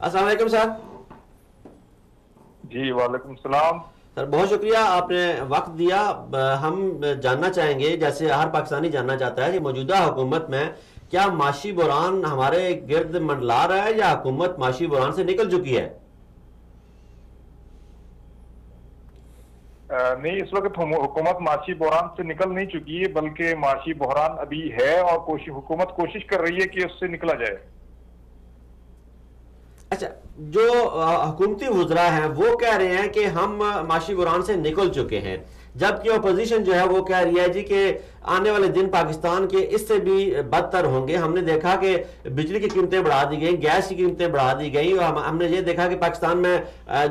السلام علیکم سر. جی وعلیکم السلام. سر بہت شکریہ آپ نے وقت دیا. ہم جاننا چاہیں گے، جیسے ہر پاکستانی جاننا چاہتا ہے کہ موجودہ حکومت میں کیا معاشی بحران ہمارے گرد منڈلا رہا ہے یا حکومت معاشی بحران سے نکل چکی ہے؟ نہیں، اس وقت حکومت معاشی بحران سے نکل نہیں چکی ہے، بلکہ معاشی بحران ابھی ہے اور حکومت کوشش کر رہی ہے کہ اس سے نکلا جائے. اچھا، جو حکومتی وزراء ہیں وہ کہہ رہے ہیں کہ ہم معاشی بحران سے نکل چکے ہیں، جبکہ اپوزیشن جو ہے وہ کہہ رہی ہے جی کہ آنے والے دن پاکستان کے اس سے بھی بدتر ہوں گے. ہم نے دیکھا کہ بجلی کی قیمتیں بڑھا دی گئیں، گیس کی قیمتیں بڑھا دی گئیں، اور ہم نے یہ دیکھا کہ پاکستان میں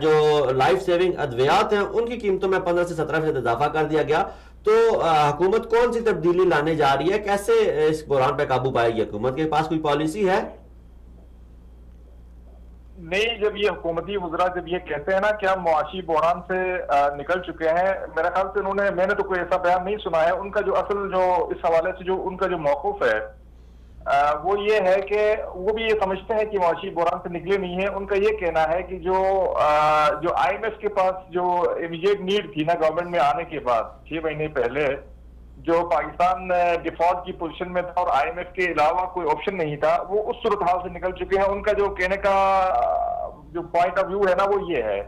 جو لائف سیونگ ادویات ہیں ان کی قیمتوں میں 15 سے 17% اضافہ کر دیا گیا. تو حکومت کون سی تبدیلی لانے جا رہی ہے؟ کیسے اس بحران پہ قابو پائے گی؟ حکومت کے پاس کوئی پالیسی ہے؟ نہیں، جب یہ حکومتی وزراء جب یہ کہتے ہیں نا کہ ہم معاشی بحران سے نکل چکے ہیں، میرے خیال سے میں نے تو کوئی ایسا بیان نہیں سنا ہے. ان کا جو اصل جو اس حوالے سے جو ان کا جو موقف ہے وہ یہ ہے کہ وہ بھی یہ سمجھتے ہیں کہ معاشی بحران سے نکلے نہیں ہیں. ان کا یہ کہنا ہے کہ جو آئی ایم ایف کے پاس جو امیڈیٹ نیڈ تھی نا گورنمنٹ میں آنے کے بعد 6 مہینے پہلے، جو پاکستان ڈیفالٹ کی پوزیشن میں تھا اور آئی ایم ایف کے علاوہ کوئی آپشن نہیں تھا، وہ اس صورتحال سے نکل چکے ہیں. ان کا جو کہنے کا جو پوائنٹ آف ویو ہے نا وہ یہ ہے،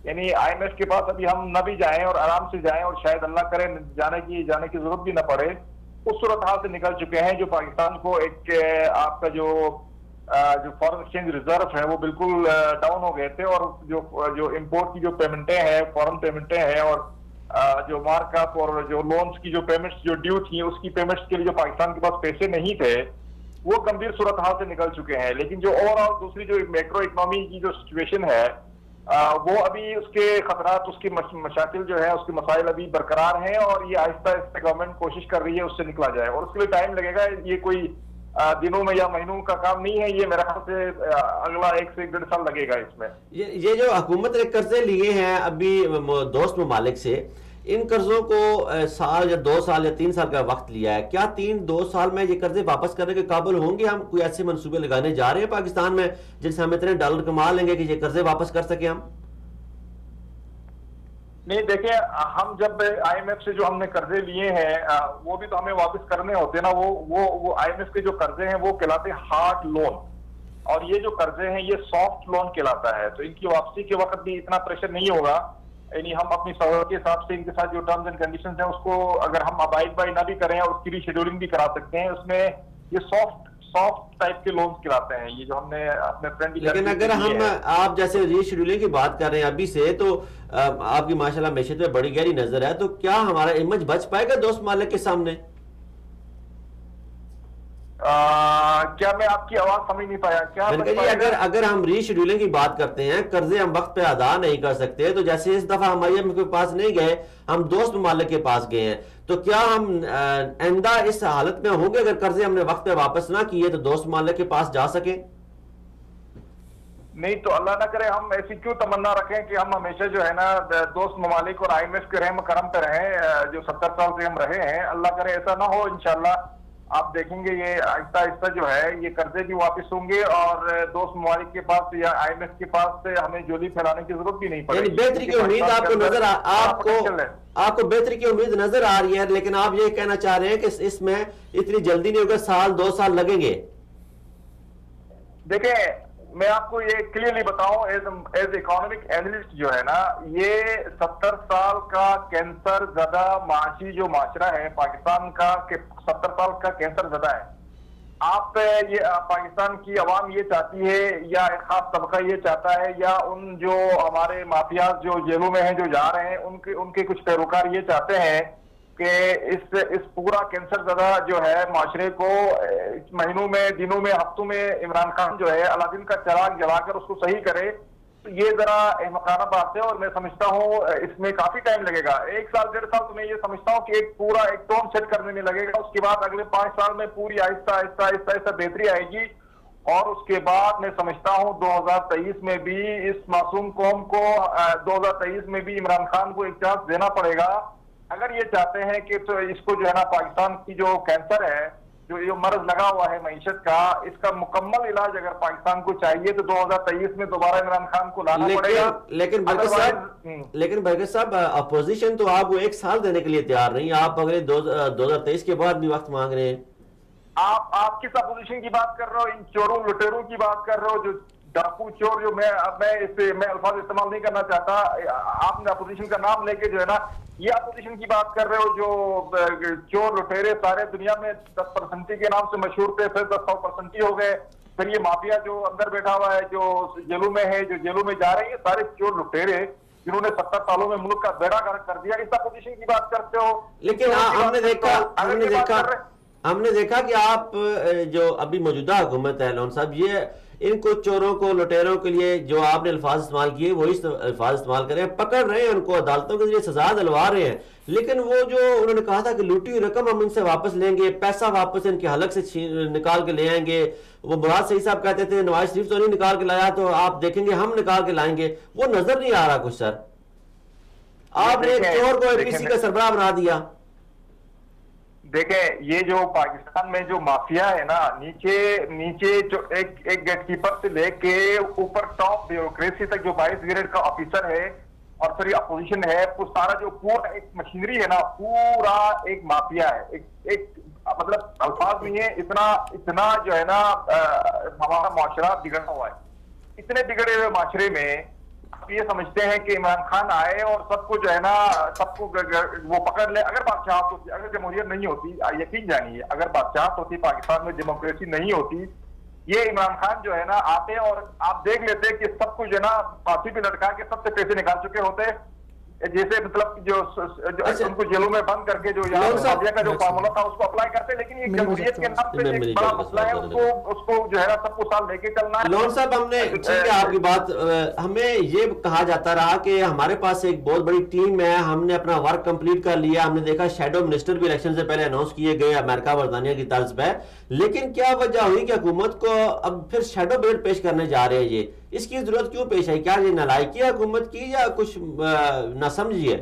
یعنی آئی ایم ایف کے پاس ابھی ہم نہ بھی جائیں اور آرام سے جائیں اور شاید اللہ کرے جانے کی ضرورت بھی نہ پڑے، اس صورتحال سے نکل چکے ہیں جو پاکستان کو ایک آپ کا جو فارن ایکسچینج ریزرو ہے وہ بالکل ڈاؤن ہو گئے تھے، اور جو امپورٹ کی جو پیمنٹیں ہیں، فارن پیمنٹیں ہیں، اور جو مارک اپ اور جو لونز کی جو پیمنٹس جو ڈیو تھیں اس کی پیمنٹس کے لیے جو پاکستان کے پاس پیسے نہیں تھے، وہ گمبھیر صورتحال سے نکل چکے ہیں. لیکن جو اوور آل دوسری جو میکرو اکنامی کی جو سچویشن ہے وہ ابھی اس کے خطرات، اس کی مشاکل جو ہے، اس کے مسائل ابھی برقرار ہیں، اور یہ آہستہ آہستہ گورنمنٹ کوشش کر رہی ہے اس سے نکلا جائے، اور اس کے لیے ٹائم لگے گا. یہ کوئی دنوں میں یا مہینوں کا کام نہیں ہے، یہ میرے خیال سے اگلا 1 سے 1.5 سال لگے گا اس میں. یہ جو حکومت نے قرضے لیے ہیں ابھی دوست ممالک سے، ان قرضوں کو سال یا 2 سال یا 3 سال کا وقت لیا ہے، کیا 2 سال میں یہ قرضے واپس کرنے کے قابل ہوں گے؟ ہم کوئی ایسے منصوبے لگانے جا رہے ہیں پاکستان میں جن سے ہم اتنے ڈالر کما لیں گے کہ یہ قرضے واپس کر سکیں ہم؟ نہیں، دیکھیں، ہم جب آئی ایم ایف سے جو ہم نے قرضے لیے ہیں وہ بھی تو ہمیں واپس کرنے ہوتے ہیں نا. وہ آئی ایم ایف کے جو قرضے ہیں وہ کہلاتے ہیں ہارڈ لون، اور یہ جو قرضے ہیں یہ سافٹ لون کہلاتا ہے. تو ان کی واپسی کے وقت بھی اتنا پریشر نہیں ہوگا، یعنی ہم اپنی سہولت کے حساب سے ان کے ساتھ جو ٹرمز اینڈ کنڈیشنز ہیں اس کو اگر ہم ابائڈ بائی نہ بھی کریں اور اس کی ری شیڈولنگ بھی کرا سکتے ہیں، اس میں یہ سافٹ ٹائپ کے لونز کراتے ہیں، یہ جو ہم نے اپنے فرینڈ. لیکن اگر ہم آپ جیسے ری شیڈولنگ کی بات کر رہے ہیں ابھی سے، تو آپ کی ماشاءاللہ معیشت میں بڑی گہری نظر ہے، تو کیا ہمارا امیج بچ پائے گا دوست ممالک کے سامنے؟ کیا میں آپ کی آواز سمجھ نہیں پایا؟ کیا اگر ہم ری شیڈولنگ کی بات کرتے ہیں، قرضے ہم وقت پہ ادا نہیں کر سکتے، تو جیسے اس دفعہ ہم آئی ایم ایف کے پاس نہیں گئے، ہم دوست ممالک کے پاس گئے ہیں، تو کیا ہم آئندہ اس حالت میں ہوں گے اگر قرضے ہم نے وقت پہ واپس نہ کیے تو دوست ممالک کے پاس جا سکیں؟ نہیں تو اللہ نہ کرے ہم ایسی کیوں تمنا رکھیں کہ ہم ہمیشہ جو ہے نا دوست ممالک اور آئی ایم ایف کے رحم کرم پہ رہیں، جو 70 سال سے ہم رہے ہیں. اللہ کرے ایسا نہ ہو. انشاءاللہ آپ دیکھیں گے یہ آہستہ آہستہ جو ہے یہ قرضے بھی واپس ہوں گے، اور دوست ممالک کے پاس یا آئی ایم ایف کے پاس سے ہمیں جولی پھیلانے کی ضرورت بھی نہیں پڑے گی. بہتری کی امید آپ کو بہتری کی امید نظر آ رہی ہے، لیکن آپ یہ کہنا چاہ رہے ہیں کہ اس میں اتنی جلدی نہیں ہوگا، 2 سال لگیں گے. دیکھیں، میں آپ کو یہ کلیئرلی بتاؤں، ایز اکانومک اینالسٹ جو ہے نا، یہ 70 سال کا کینسر زدہ معاشی جو معاشرہ ہے پاکستان کا، 70 سال کا کینسر زدہ ہے. آپ یہ پاکستان کی عوام یہ چاہتی ہے، یا ایک خاص طبقہ یہ چاہتا ہے، یا ان جو ہمارے مافیاز جو جیلوں میں ہیں جو جا رہے ہیں ان کے کچھ پیروکار یہ چاہتے ہیں کہ اس پورا کینسر زدہ جو ہے معاشرے کو مہینوں میں، دنوں میں، ہفتوں میں عمران خان جو ہے الادین کا چراغ جلا کر اس کو صحیح کرے. یہ ذرا احمقانہ بات ہے، اور میں سمجھتا ہوں اس میں کافی ٹائم لگے گا. 1 سال 1.5 سال تو میں یہ سمجھتا ہوں کہ ایک ٹون سیٹ کرنے میں لگے گا. اس کے بعد اگلے 5 سال میں پوری آہستہ آہستہ بہتری آئے گی، اور اس کے بعد میں سمجھتا ہوں 2023 میں بھی اس معصوم قوم کو 2023 میں بھی عمران خان کو ایک چانس دینا پڑے گا، اگر یہ چاہتے ہیں کہ تو اس کو جو ہے نا پاکستان کی جو کینسر ہے جو یہ مرض لگا ہوا ہے معیشت کا، اس کا مکمل علاج اگر پاکستان کو چاہیے تو 2023 میں دوبارہ عمران خان کو لانا پڑے گا. لیکن برکت صاحب اپوزیشن تو آپ کو 1 سال دینے کے لیے تیار نہیں، آپ اگلے 2023 کے بعد بھی وقت مانگ رہے ہیں. آپ کس اپوزیشن کی بات کر رہے ہو؟ ان چوروں لٹیروں کی بات کر رہے ہو، جو ڈاکو چور، جو میں الفاظ استعمال نہیں کرنا چاہتا. آپ نے اپوزیشن کا نام لے کے جو ہے نا یہ اپوزیشن کی بات کر رہے ہو، جو چور لٹیرے سارے دنیا میں 10% کے نام سے مشہور تھے، پھر 100% ہو گئے. پھر یہ مافیا جو اندر بیٹھا ہوا ہے، جو جیلوں میں ہے، جو جیلوں میں جا رہے ہیں، سارے چور لٹیرے جنہوں نے 70 سالوں میں ملک کا بیڑا غرق کر دیا. اس اپوزیشن کی بات کرتے ہو. لیکن ہم نے دیکھا کہ آپ جو ابھی موجودہ حکومت ہے لون صاحب، یہ ان کو چوروں کو لٹیروں کے لیے جو آپ نے الفاظ استعمال کیے وہی الفاظ استعمال کر رہے ہیں، پکڑ رہے ہیں ان کو، عدالتوں کے ذریعے سزا دلوا رہے ہیں. لیکن وہ جو انہوں نے کہا تھا کہ لوٹی ہوئی رقم ہم ان سے واپس لیں گے، پیسہ واپس ان کے حلق سے نکال کے لے آئیں گے. وہ مراد صحیح صاحب کہتے تھے نواز شریف تو نہیں نکال کے لایا، تو آپ دیکھیں گے ہم نکال کے لائیں گے. وہ نظر نہیں آ رہا کچھ. سر آپ نے ایک چور کو اے پی سی کا سربراہ بنا دیا. دیکھیں یہ جو پاکستان میں جو مافیا ہے نا، نیچے جو ایک گیٹ کیپر سے لے کے اوپر ٹاپ بیوروکریسی تک جو 22 گریڈ کا آفیسر ہے اور پھر یہ اپوزیشن ہے، وہ سارا جو پورا ایک مشینری ہے نا، پورا ایک مافیا ہے. ایک مطلب الفاظ نہیں ہے، اتنا جو ہے نا ہمارا معاشرہ بگڑا ہوا ہے. اتنے بگڑے ہوئے معاشرے میں یہ سمجھتے ہیں کہ عمران خان آئے اور سب کو جو ہے نا سب کو وہ پکڑ لے. اگر بادشاہت ہوتی، اگر جمہوریت نہیں ہوتی، یقین جانیے اگر بادشاہت ہوتی پاکستان میں، ڈیموکریسی نہیں ہوتی، یہ عمران خان جو ہے نا آتے اور آپ دیکھ لیتے کہ سب کو جو ہے نا پھانسی پہ لٹکا کے سب سے پیسے نکال چکے ہوتے. جیسے مطلب جو ان کو جیلوں میں بند کر کے جو مافیا کا جو فارمولا تھا اس کو اپلائی کرتے. لیکن یہ جمہوریت کے نام پہ ایک بڑا مسئلہ ہے، اس کو جو ہے نا سب کو سال لے کے چلنا ہے. لون صاحب ہم نے ٹھیک ہے آپ کی بات، ہمیں یہ کہا جاتا رہا کہ ہمارے پاس ایک بہت بڑی ٹیم ہے، ہم نے اپنا ورک کمپلیٹ کر لیا. ہم نے دیکھا شیڈو منسٹر بھی الیکشن سے پہلے اناؤنس کیے گئے امریکہ برطانیہ کی طرز پہ. لیکن کیا وجہ ہوئی کہ حکومت کو اب پھر شیڈو بجٹ پیش کرنے جا رہے ہیں؟ یہ اس کی ضرورت کیوں پیش آئی؟ کیا یہ نالائکی ہے حکومت کی یا کچھ ناسمجھی ہے؟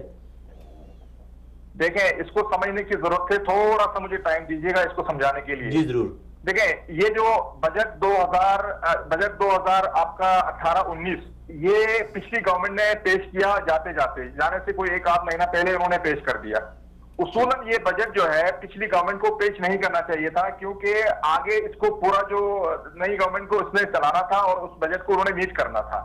دیکھیں اس کو سمجھنے کی ضرورت ہے، تھوڑا سا مجھے ٹائم دیجیے گا اس کو سمجھانے کے لیے. جی ضرور. دیکھیں یہ جو بجٹ 2000 آپ کا 18-19 یہ پچھلی گورنمنٹ نے پیش کیا، جانے سے کوئی 1-8 مہینہ پہلے انہوں نے پیش کر دیا. اصولاً یہ بجٹ جو ہے پچھلی گورنمنٹ کو پیش نہیں کرنا چاہیے تھا، کیونکہ آگے اس کو پورا جو نئی گورنمنٹ کو اس نے چلانا تھا اور اس بجٹ کو انہوں نے میٹ کرنا تھا.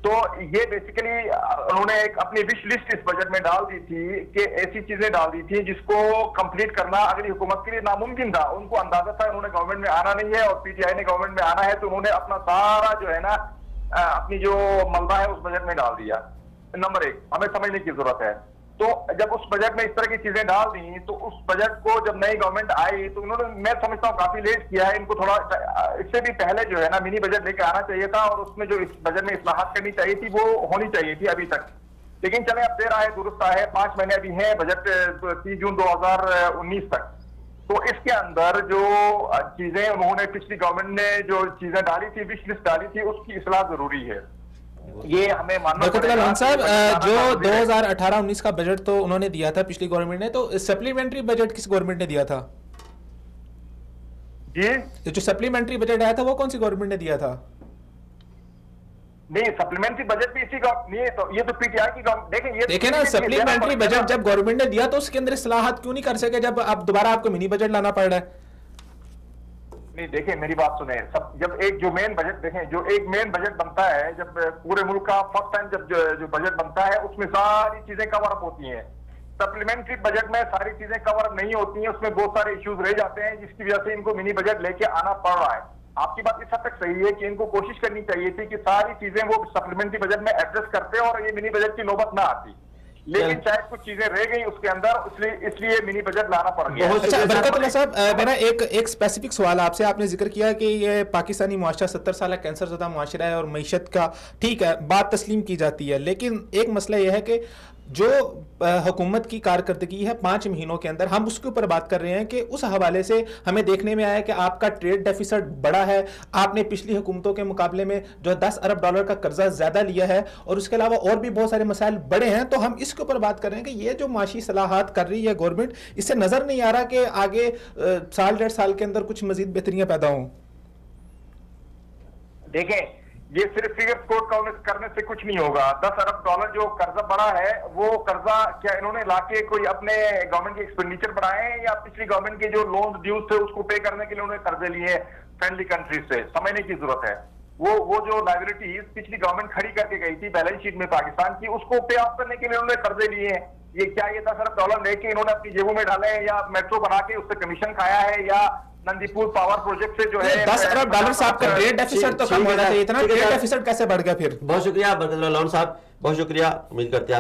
تو یہ بیسیکلی انہوں نے ایک اپنی وش لسٹ اس بجٹ میں ڈال دی تھی کہ ایسی چیزیں ڈال دی تھی جس کو کمپلیٹ کرنا اگلی حکومت کے لیے ناممکن تھا. ان کو اندازہ تھا انہوں نے گورنمنٹ میں آنا نہیں ہے اور پی ٹی آئی نے گورنمنٹ میں آنا ہے، تو انہوں نے اپنا سارا جو ہے نا اپنی جو ملبہ ہے اس بجٹ میں ڈال دیا. نمبر 1 ہمیں سمجھنے کی ضرورت ہے. تو جب اس بجٹ میں اس طرح کی چیزیں ڈال دیں تو اس بجٹ کو جب نئی گورنمنٹ آئی تو انہوں نے، میں سمجھتا ہوں کافی لیٹ کیا ہے. ان کو تھوڑا اس سے بھی پہلے جو ہے نا منی بجٹ لے کے آنا چاہیے تھا اور اس میں جو اس بجٹ میں اصلاحات کرنی چاہیے تھی وہ ہونی چاہیے تھی ابھی تک. لیکن چلیں اب دیر آئے درست آئے، 5 مہینے ابھی ہیں بجٹ 30 جون 2019 تک. تو اس کے اندر جو چیزیں انہوں نے پچھلی گورنمنٹ نے جو چیزیں ڈالی تھی، وش لسٹ ڈالی تھی، اس کی اصلاح ضروری ہے. یہ ہمیں ماننا پڑے گا. صاحب جو 2018-19 کا بجٹ تو انہوں نے دیا تھا پچھلی گورنمنٹ نے، تو سپلیمنٹری بجٹ کس گورنمنٹ نے دیا تھا؟ جی جو سپلیمنٹری بجٹ آیا تھا وہ کون سی گورنمنٹ نے دیا تھا؟ نہیں سپلیمنٹری بجٹ بھی اسی کا نہیں، تو یہ تو پی ٹی آئی کی دیکھیں نا سپلیمنٹری بجٹ جب گورنمنٹ نے دیا تو اس کے اندر اصلاحات کیوں نہیں کر سکے جب اب دوبارہ آپ کو منی بجٹ لانا پڑ رہا ہے؟ نہیں دیکھیں میری بات سنیں، جب ایک جو مین بجٹ دیکھیں، جو ایک مین بجٹ بنتا ہے، جب پورے ملک کا فرسٹ ٹائم جب جو بجٹ بنتا ہے اس میں ساری چیزیں کور اپ ہوتی ہیں. سپلیمنٹری بجٹ میں ساری چیزیں کور اپ نہیں ہوتی ہیں، اس میں بہت سارے ایشوز رہ جاتے ہیں جس کی وجہ سے ان کو منی بجٹ لے کے آنا پڑ رہا ہے. آپ کی بات اس حد تک صحیح ہے کہ ان کو کوشش کرنی چاہیے تھی کہ ساری چیزیں وہ سپلیمنٹری بجٹ میں ایڈریس کرتے اور یہ منی بجٹ کی نوبت نہ آتی. لیکن شاید کچھ چیزیں رہ گئی اس کے اندر، اس لیے منی بجٹ لانا پڑ گیا. اچھا برکت اللہ صاحب، میرا ایک اسپیسیفک سوال آپ سے. آپ نے ذکر کیا کہ یہ پاکستانی معاشرہ 70 سالہ کینسر زدہ معاشرہ ہے اور معیشت کا ٹھیک ہے بات تسلیم کی جاتی ہے، لیکن ایک مسئلہ یہ ہے کہ جو حکومت کی کارکردگی ہے 5 مہینوں کے اندر، ہم اس کے اوپر بات کر رہے ہیں کہ اس حوالے سے ہمیں دیکھنے میں آیا کہ آپ کا ٹریڈ ڈیفیسٹ بڑا ہے، آپ نے پچھلی حکومتوں کے مقابلے میں جو 10 ارب ڈالر کا قرضہ زیادہ لیا ہے، اور اس کے علاوہ اور بھی بہت سارے مسائل بڑے ہیں. تو ہم اس کے اوپر بات کر رہے ہیں کہ یہ جو معاشی اصلاحات کر رہی ہے گورنمنٹ، اس سے نظر نہیں آ رہا کہ آگے سال 1.5 سال کے اندر کچھ مزید بہتریاں پیدا ہوں. دیکھیں یہ صرف فگر کوٹ کرنے سے کچھ نہیں ہوگا. 10 ارب ڈالر جو قرضہ بڑا ہے، وہ قرضہ کیا انہوں نے لا کے کوئی اپنے گورنمنٹ کے ایکسپینڈیچر بڑھائے ہیں، یا پچھلی گورنمنٹ کے جو لون ڈیوز تھے اس کو پے کرنے کے لیے انہوں نے قرضے لیے فرینڈلی کنٹریز سے؟ سمجھنے کی ضرورت ہے. وہ جو لائبلٹیز پچھلی گورنمنٹ کھڑی کر کے گئی تھی بیلنس شیٹ میں پاکستان کی، اس کو پے آف کرنے کے لیے انہوں نے قرضے لیے ہیں. یہ کیا یہ 10 ارب ڈالر لے کے انہوں نے اپنی جیبوں میں ڈالے ہیں، یا میٹرو بنا کے اس سے کمیشن کھایا ہے، یا نندی پور پاور پروجیکٹ سے جو ہے 10 ارب ڈالر سے آپ کا ٹریڈ ڈیفیسٹ تو کم ہونا چاہیے، اتنا ٹریڈ ڈیفیسٹ کیسے بڑھ گیا پھر؟ بہت شکریہ برکت اللہ لون صاحب، بہت شکریہ. امید کرتے ہیں